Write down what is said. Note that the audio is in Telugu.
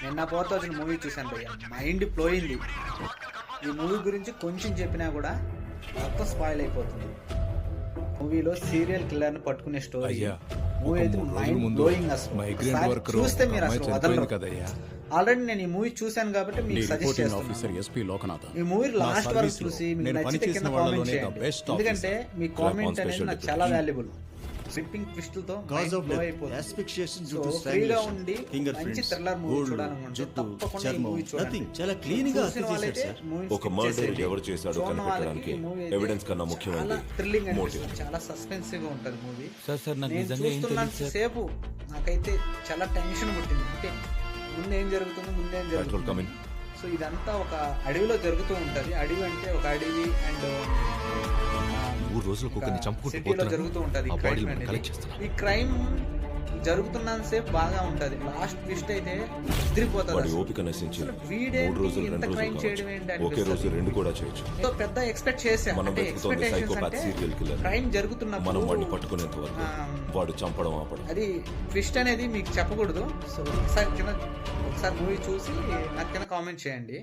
నిన్న పోతే వచ్చిన మూవీ చూశాను భయ్య, మైండ్ బ్లోయింది. ఈ మూవీ గురించి కొంచెం చెప్పినా కూడా మొత్తం స్పాయిల్ అయిపోతుంది. మూవీలో సీరియల్ కిల్లర్ ని పట్టుకునే స్టోరీ. మూవీ అయితే మైండ్ బ్లోయింగ్. అసలు చూస్తే మీరు అసలు వదలరు. ఆల్రెడీ నేను ఈ మూవీ చూశాను కాబట్టి మీకు సజెస్ట్ చేస్తున్నాను. ఈ మూవీ లాస్ట్ వరకు చూసి మీకు నచ్చితే కింద కామెంట్ చేయండి. ఎందుకంటే మీ కామెంట్ అనేది నాకు చాలా వాల్యుబుల్. స్లిప్పింగ్ ట్విస్ట్ తో ఫ్రీగా ఉండి మంచి థ్రిల్లర్ మూవీ చూడాలనుకుంటే తప్పకుండా ఈ మూవీ చూడండి. చాలా క్లీన్ గా వాళ్ళైతే ఒక మర్డర్ ఎవరు చేశాడో కనిపెట్టడానికి ఎవిడెన్స్ కన్నా ముఖ్యమైనది థ్రిల్లింగ్ అనిపిస్తుంది. చాలా సస్పెన్సివ్ గా ఉంటది మూవీ. నాకు నేను నిజంగా ఏం చూస్తున్నంత తెలియదు సార్. సేపు నాకైతే చాలా టెన్షన్ పుట్టింది. అంటే ముందేం జరుగుతుంది. సో ఇదంతా ఒక అడవిలో జరుగుతూ ఉంటది. అడవి అంటే ఒక అడవి అండ్ 3 రోజులకు ఒకరిని చంపుకుంటూ సిటీలో పోతున్నాను. జరుగుతూ ఉంటది. ఆ బాడీని కలెక్ట్ చేస్తున్నాను. ఈ క్రైమ్ జరుగుతున్నంత సేపు బాగా ఉంటది. లాస్ట్ ట్విస్ట్ అయితే అదిరిపోతుంది. వాడి ఓపిక నశించి అసలు వీడేంటి 3 రోజులు ఇంత 2 క్రైమ్ రోజులు చేయడం ఏంటి కావచ్చు. ఒకే రోజు 2 కూడా చేయొచ్చు. సో పెద్ద ఎక్స్పెక్ట్ చేసాం. మనం అంటే వెతుకుతోంది ఎక్స్పెక్టేషన్స్ సైకోపాత్ అంటే సీరియల్ కిల్లర్. క్రైమ్ జరుగుతున్నప్పుడు మనం వాడిని పట్టుకునేంత వరకు వాడు చంపడం ఆపడం. అది ట్విస్ట్ అనేది మీకు చెప్పకూడదు. సో ఒకసారి మూవీ చూసి నాకు కింద కామెంట్ చేయండి.